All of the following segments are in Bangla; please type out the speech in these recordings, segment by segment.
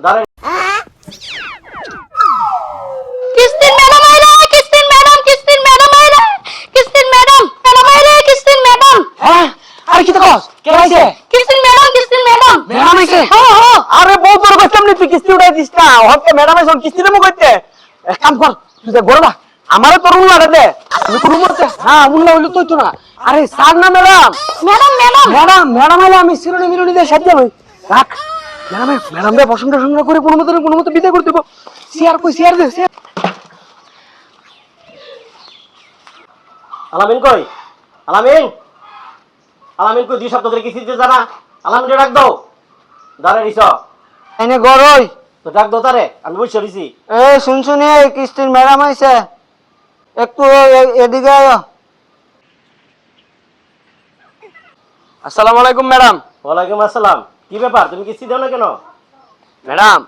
দাঁড়ান। কিস্তির ম্যাডাম আইরা, কিস্তির ম্যাডাম, কিস্তির ম্যাডাম আইরা, কিস্তির ম্যাডাম, ম্যাডাম আইরা, কিস্তির ম্যাডাম। হ্যাঁ আর কি তো কস কে আইছে? কিস্তির ম্যাডাম, কিস্তির ম্যাডাম। ম্যাডাম আইছে? হ্যাঁ হ্যাঁ। আরে বউ তোর কইতাম নি তুই কিস্তি উঠাই দিস না, হতে ম্যাডাম আইছে কিস্তি দেবো কইতে। এক কাম কর তুই যা গড়া আমারে তোর উল্লা দে, আমি কোন মতে হ্যাঁ উল্লা হইলো তুই তো না। আরে স্যার না madam, madam madam. Madam madam আইলে আমি সিরুনি মিরুনি দিয়ে সাজিয়ে হই রাখ। ম্যাডাম রে প্রশংসা সংগ্রহ করে কোনো মতে বিদায় করতে দেবো। শেয়ার কই শেয়ার দে শেয়ার। আলামিন কই? আলামিন, আলামিন কই? 2 সপ্তাহ ধরে কিস্তি দিতে জানা। আলামিন ডাক দাও। দাঁড়ায় রিস। এনে গরই তো ডাক দাও তারে, আমি বসে রইছি। এ শুনছুনি কিস্তির ম্যাডাম আইছে, একটু এদিকে আয়। আসসালামু আলাইকুম ম্যাডাম। ওয়ালাইকুম আসসালাম। কি ব্যাপার, তুমি কিস্তি দাও না কেন? ম্যাডাম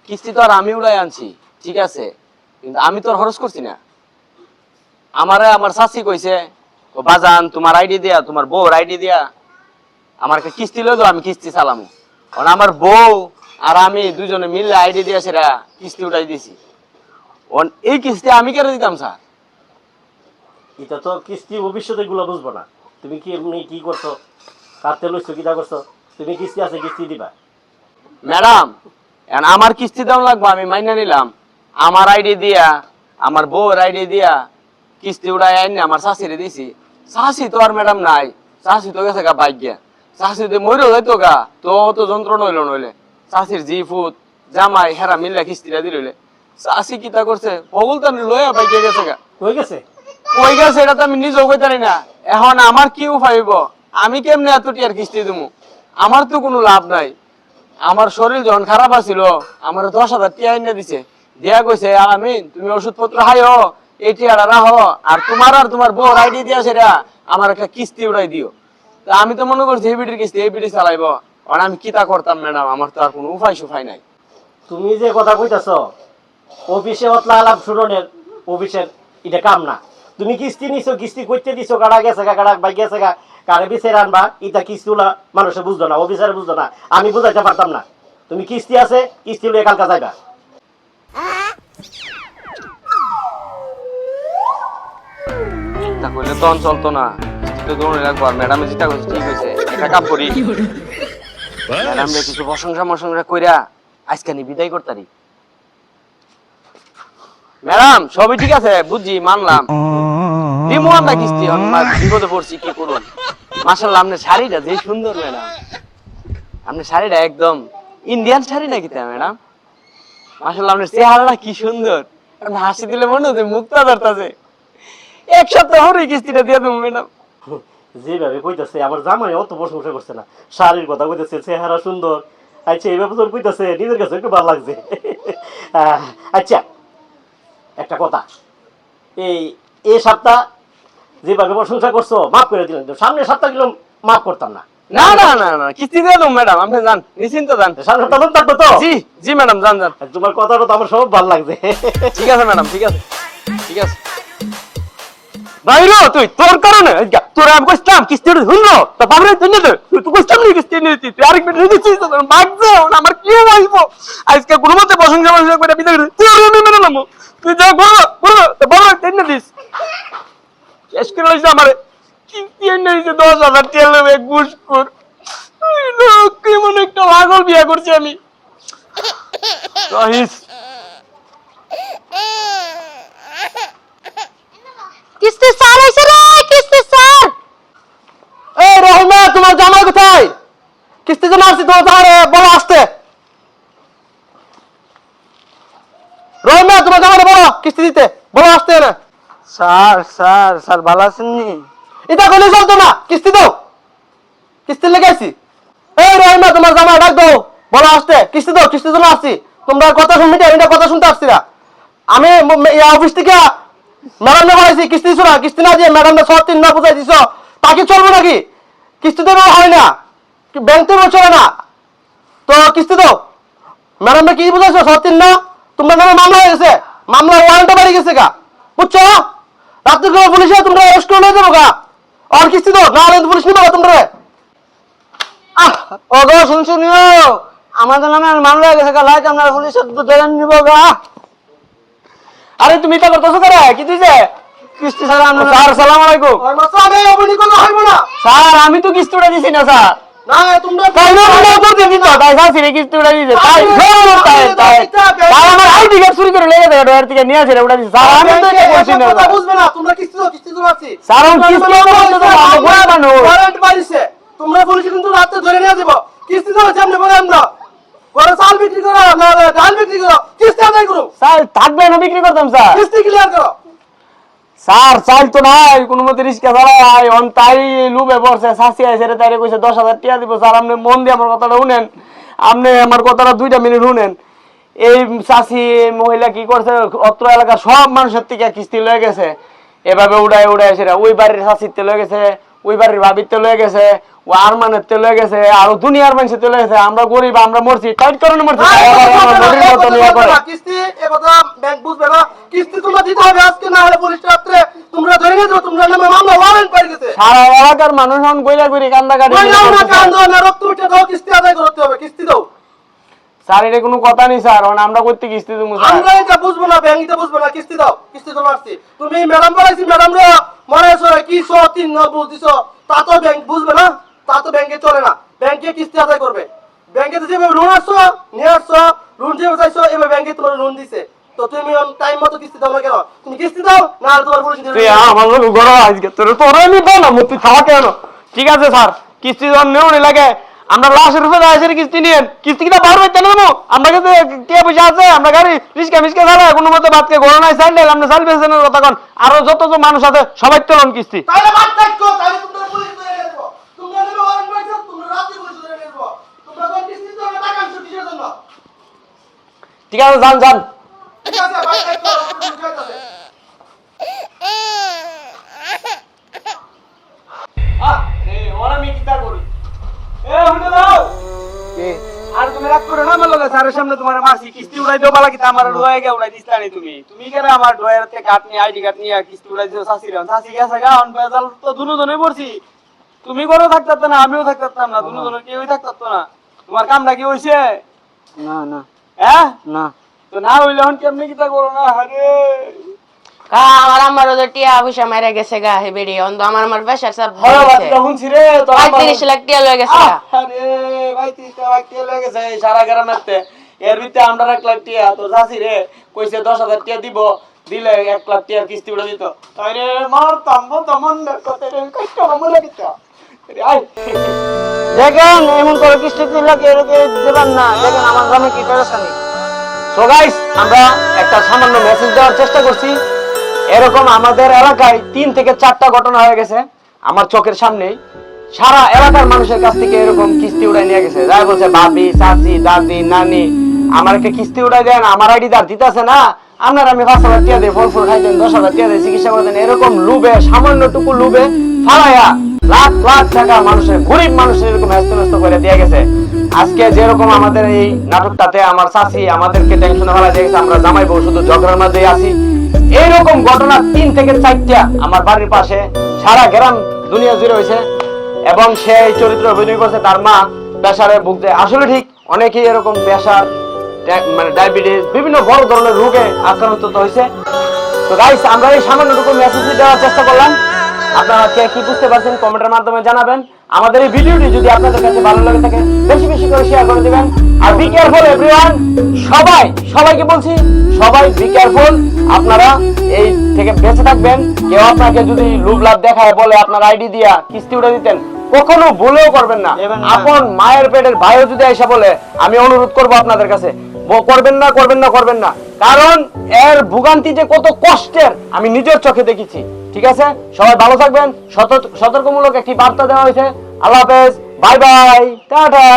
কিস্তি তো আর আমি উড়াই আনছি, ঠিক আছে, কিন্তু আমি তো আর খরচ করছি না। আমারে আমার শাশি কইছে ও বাজান তোমার আইডি দিয়া, তোমার বউর আইডি দিয়া আমার কিস্তি লই দাও, আমি কিস্তি চালামু। কারণ আমার বউ আর আমি দুজনে মিলে আইডি দিয়া সেটা কিস্তি উঠাই দিছি। এই কিস্তি আমি কেন দিতাম স্যার? এটা তো কিস্তি ভবিষ্যতে গুলো বুঝবো না। তুমি কি এমনি কি করছো, কাটতে লইছো, কিটা করছো? তুমি কিস্তি আছে, কিস্তি দিবা। ম্যাডাম এখন আমার কিস্তি দাম লাগবে, আমি মাইনা নিলাম। আমার আইডি দিয়া, আমার বউর আইডি দিয়া কিস্তি উঠাই আইনি আমার শাশিরে দিছি। শাশি তো আর ম্যাডাম নাই, শাশি তো গেছে গা ভাগ্যা। শাশি তো মরেও যাইতো গা, তো তো যন্ত্রণা হইল নইলে। শাশির জি ফুট জামাই হেরা মিললে কিস্তিটা দিলে। শাশি কিতা করছে বগল তো লইয়া ভাগ্যা গেছে গা। হয়ে গেছে? কই গেছে এটা তো আমি নিজেও কইতে পারি না। এখন আমার কি উপায় হইব? আমি কেমনে এত টিয়ার কিস্তি দেবো? আমার তো কোনো লাভ নাই। আমার শরীর যখন খারাপ আছিল আমার 10,000 টিয়া এনে দিছে, দিয়া কইছে আলামিন তুমি ওষুধপত্র খাইও, এই টিয়াটা রাখো, আর তোমার বউর আইডি দিয়া সেটা আমার একটা কিস্তি উঠাই দিও। তা আমি তো মনে করছি এই বিটির কিস্তি এই বিটি চালাইব। আর আমি কিতা করতাম ম্যাডাম, আমার তো আর কোনো উপায় সুফাই নাই। তুমি যে কথা কইতাছ অফিসে অতলা আলাপ শুরনের অফিসের এটা কাম না। তুমি কিস্তি নিছো, কিস্তি কইতে দিছো, কাড়া গেছে গা, কাড়া বাই গেছে গা, কারে বিছে রানবা, এটা কিস্তিগুলা মানুষে বুঝতো না, অফিসারে বুঝতো না, আমি বুঝাইতে পারতাম না। তুমি কিস্তি আছে, কিস্তি লইয়া কালকা যাইবা। তা কইলে তো চলতো না, কিস্তি তো দৌড়ে রাখবো। আর ম্যাডামে যেটা কইছে ঠিক হয়েছে, একটা কাম করি ম্যাডাম রে কিছু প্রশংসা কইরা আজকে নি বিদায় করতারি। ম্যাডাম সবই ঠিক আছে বুঝছি, মানলাম, দিমু আমরা কিস্তি। বিপদে পড়ছি কি করুন। মাশাআল্লাহ আপনার শাড়িটা যে সুন্দর ম্যাডাম, আপনার শাড়িটা একদম ইন্ডিয়ান শাড়ি নাকি তা ম্যাডাম? মাশাআল্লাহ আপনার চেহারাটা কি সুন্দর, আপনি হাসি দিলে মনে হচ্ছে মুক্তা ধরতাছে। এক সপ্তাহ হরে কিস্তিটা দিয়ে দেবো ম্যাডাম। যেভাবে কইতাছে আমার জামাই অত প্রশংসা করছে না, শাড়ির কথা কইতাছে, চেহারা সুন্দর। আচ্ছা এইভাবে তোর কইতাছে, নিজের কাছে একটু ভালো লাগছে। আচ্ছা একটা কথা, এই সপ্তাহ যেভাবে প্রশংসা করছো মাফ করে দিলাম, সামনের সপ্তাহ গেলাম মাফ করতাম না। না না না না কিস্তি দিয়ে দেবো ম্যাডাম, আপনি যান নিশ্চিন্ত যান। সামনের সপ্তাহ লোক থাকবো তো? জি জি ম্যাডাম যান যান। তোমার কথাটা তো আমার সব ভালো লাগছে। ঠিক আছে ম্যাডাম, ঠিক আছে ঠিক আছে। বাইরো তুই তোর কারণে তোর আমি কইতাম কিস্তি শুনলো তো বাবরে তুই না তুই তো কইতাম নি কিস্তি নিতি, তুই আরেক মিনিট দিছিস তো ভাগছে আমার কি হইব? আজকে কোনো মতে প্রশংসা করে বিদায় তুই আমি মেনে নামো। তুই যা বড় বড় তুই না দিস শেষ করে লইছ আমারে কিস্তি এনে দিছে 10,000 টাকা লবে ঘুষখোর। লোক কি মনে একটা পাগল বিয়া করছি আমি। রহিস কিস্তি স্যার আইছে রে, কিস্তি স্যার। এই রহিমা তোমার জামাই কোথায়? কিস্তি জমা আসছে তোমার জামাই, বলো আসতে। রহিমা তোমার জামাই বলো কিস্তি দিতে, বলো আসতে না। স্যার স্যার স্যার ভালো আছেন নি? এটা কইলে চলতো না, কিস্তি দাও, কিস্তি লেগাইছি। এই রহিমা তোমার জামাই ডাক দাও, বলো আসতে, কিস্তি দাও, কিস্তি জমা আসছি। তোমরা কথা শুনতে আমি কথা শুনতে আসছি না। আমি অফিস থেকে ম্যাডাম না বলাইছি কিস্তি দিছো না, কিস্তি না দিয়ে ম্যাডাম 3 না বুঝাই দিছো, তাকে চলবে নাকি? কিস্তি দেবো হয় না, ব্যাংক থেকে চলে না, তো কিস্তি দাও। ম্যাডামটা কি বুঝাইছো 3 না? তোমার নামে মামলা হয়ে গেছে, মামলা ওয়ারেন্ট বাড়ি গেছে গা, বুঝছো? রাত্রে করে পুলিশে তোমরা অ্যারেস্ট করে নিয়ে যাবো গা। আর কিস্তি দাও না হলে পুলিশ নিবে তোমরা। ও গো শুনছো নিও, আমাদের নামে মামলা হয়ে গেছে লাইক আমরা পুলিশের ধরে নিব গা। আরে তুমি এটা করতেছো করে কি দিছে কিস্তি স্যার আমরা স্যার আসসালামু আলাইকুম আমি অবনি কোনো হইব না স্যার আমি তো কিস্তিটা দিছি না স্যার না তোমরা তাই না তো দিছি তো তাই স্যার সিরে কিস্তিটা দিছে তাই তাই আমার আইডি কার্ড চুরি করে লেগে যায় ডয়ার থেকে নিয়ে আসে ওটা দিছে স্যার আমি তো এটা বলছি না কথা বুঝবে না তোমরা কিস্তি তো আছি স্যার আমি কিস্তি তো বলা বানো ওয়ারেন্ট বাড়িছে তোমরা পুলিশ কিন্তু রাতে ধরে নিয়ে যাব কিস্তি তো সামনে বলে আমরা বড় চাল বিক্রি করো না ডাল বিক্রি করো কিস্তি আদায় করো স্যার থাকবে না বিক্রি করতাম স্যার কিস্তি ক্লিয়ার করো স্যার চাল তো নাই কোনো মতে রিস্কা চালাই অন তাই লুবে পড়ছে শাসি আইছে রে তাইরে কইছে 10,000 টাকা দিব স্যার আপনি মন দিয়ে আমার কথাটা শুনেন আপনি আমার কথাটা 2টা মিনিট শুনেন এই শাসি মহিলা কি করছে অত্র এলাকার সব মানুষের থেকে কিস্তি লয়ে গেছে এভাবে উড়ায় সেটা ওই বাড়ির শাসিতে লয়ে গেছে ওই বাড়ির ভাবিতে লয়ে গেছে ও আরমানের তে লয়ে গেছে আর দুনিয়ার মানুষের তে লয়ে গেছে আমরা গরিব আমরা মরছি টাইট কারণে মরছি কিস্তি এ কথা ব্যাংক বুঝবে না কিস্তি তোমরা দিতে হবে আজকে না হলে পুলিশ রাত্রে তোমরা ধরে নিয়ে যাও তোমরা নামে মামলা ওয়ারেন্ট পাই গেছে সারা এলাকার মানুষ এখন গইলা করি কান্দা কাটি না কান্দো না রক্ত উঠে দাও কিস্তি আদায় করতে হবে কিস্তি দাও স্যার এটা কোনো কথা নেই স্যার আমরা করতে কিস্তি দেবো স্যার আমরা এটা বুঝবো না ব্যাংক এটা বুঝবো না কিস্তি দাও কিস্তি তো আসছি তুমি ম্যাডাম বলাইছি ম্যাডাম রে মনে আছে কি 103 ন বুঝিছো তা তো ব্যাংক বুঝবে না তা তো ব্যাংকে চলে না ব্যাংকে কিস্তি আদায় করবে ব্যাংকে যেভাবে লোন আসছো নিয়ে আসছো লোন যেভাবে চাইছো এবার ব্যাংকে তোমার লোন দিছে তো তুমি টাইম মতো কিস্তি দাও না কেন তুমি কিস্তি দাও না আর তোমার পুলিশ তুই আমার লোক গড় আজকে তোরে আমি বললাম তুই থাকা কেন ঠিক আছে স্যার কিস্তি যখন নেও নি লাগে আমরা লাশের উপরে আসে কিস্তি নিয়েন কিস্তি কিনা বার হইতে নেবো আমরা কাছে কে পয়সা আছে আমরা গাড়ি রিস্কা মিসকা চালাই কোনো মতে বাদকে গড় নাই চাইলে আমরা চাল বেছেনের কথা কন আরো যত মানুষ আছে সবাই তো লোন কিস্তি তাইলে বাদ থাকো তাইলে তোমরা পুলিশ ধরে নিয়ে যাবো তোমরা নেবে ওয়ারেন্ট পাইছো তোমরা রাতে পুলিশ ধরে নিয়ে যাবো তোমরা কোন কিস্তি দাও না টাকা আনছো কিসের জন্য ঠিক আছে যান যান ঠিক আছে বাদ থাকো পুলিশ যাইতাছে ওরা আমি কি তা করি হুনে দাও আর তুমি রাগ করো না আমার লগে স্যারের সামনে তোমার মাসি কিস্তি উড়াই দাও বালা কি আমার রয়ে গে উড়াই দিছলা নি তুমি কেন আমার ডয়ার থেকে কাট নিয়ে আইডি কার্ড নিয়ে কিস্তি উড়াই দিও শাসি গেছে গা অন বেজাল তো দুজনে পড়ছি তুমি করো থাকতাত না আমিও থাকতাম না দুজনে কেউই থাকতাত না তোমার কামটা কি হইছে না না হ্যাঁ না তো না হইলে এখন কেমনে কি তা করো না আরে আমার আমার ওদের টিয়া পয়সা মারা গেছে গা হে বেড়ি অন্ধ আমার প্রেসার সব হলো বাতি শুনছি রে তো 35 লাখ টিয়া লয়ে গেছে আরে ভাই 30 লাখ টিয়া লয়ে গেছে সারা গ্রামেতে এর ভিতরে আমরা 1 লাখ টিয়া তো চাচি রে কইছে 10,000 টিয়া দিব দিলে 1 লাখ টিয়ার কিস্তি উড়া দিত তাই রে মারতাম তো মন কত রে কষ্ট আমার লাগিত আরে আই দেখেন এমন করে কিস্তি দিলে কে দিবেন না দেখেন আমার গ্রামে কি পেরেশানি সো গাইস আমরা একটা সামান্য মেসেজ দেওয়ার চেষ্টা করছি এরকম আমাদের এলাকায় 3 থেকে 4টা ঘটনা হয়ে গেছে আমার চোখের সামনেই সারা এলাকার মানুষের কাছ থেকে এরকম কিস্তি উড়াই নিয়ে গেছে যাই বলছে ভাবি চাচি দাদি নানি আমার একটা কিস্তি উড়াই দেন আমার আইডি দার দিতেছে না আপনার আমি 5,000 টাকা দিয়ে ফল খাইতেন 10,000 টাকা দিয়ে চিকিৎসা করতেন এরকম লুবে সামান্যটুকু লুবে ফালাইয়া লাখ লাখ টাকা মানুষের গরিব মানুষের এরকম হ্যাস্ত করে দিয়ে গেছে আজকে যেরকম আমাদের এই নাটকটাতে আমার চাচি আমাদেরকে টেনশনে ফেলা দিয়ে গেছে আমরা জামাই বউ শুধু ঝগড়ার মধ্যেই আছি এইরকম ঘটনা 3 থেকে 4টা আমার বাড়ির পাশে সারা গ্রাম দুনিয়া জুড়ে হয়েছে এবং সেই চরিত্র অভিনয় করছে তার মা প্রেসারে ভুগছে আসলে ঠিক অনেকেই এরকম প্রেসার মানে ডায়াবেটিস বিভিন্ন বড় ধরনের রোগে আক্রান্ত হয়েছে তো গাইস আমরা এই সামান্যটুকু মেসেজ দেওয়ার চেষ্টা করলাম আপনারা কে কি বুঝতে পারছেন কমেন্টের মাধ্যমে জানাবেন আমাদের এই ভিডিওটি যদি আপনাদের কাছে ভালো লাগে থাকে বেশি বেশি করে শেয়ার করে দিবেন আর বি কেয়ারফুল एवरीवन সবাইকে বলছি সবাই বি কেয়ারফুল আপনারা এই থেকে বেঁচে থাকবেন কেউ আপনাকে যদি লোভ লাভ দেখায় বলে আপনার আইডি দিয়া কিস্তি উড়ে দিতেন কখনো ভুলেও করবেন না আপন মায়ের পেটের ভাইও যদি আইসা বলে আমি অনুরোধ করব আপনাদের কাছে করবেন না কারণ এর ভোগান্তি যে কত কষ্টের আমি নিজের চোখে দেখেছি ঠিক আছে সবাই ভালো থাকবেন সতর্কমূলক একটি বার্তা দেওয়া হয়েছে আল্লাহ হাফেজ বাই বাই টাটা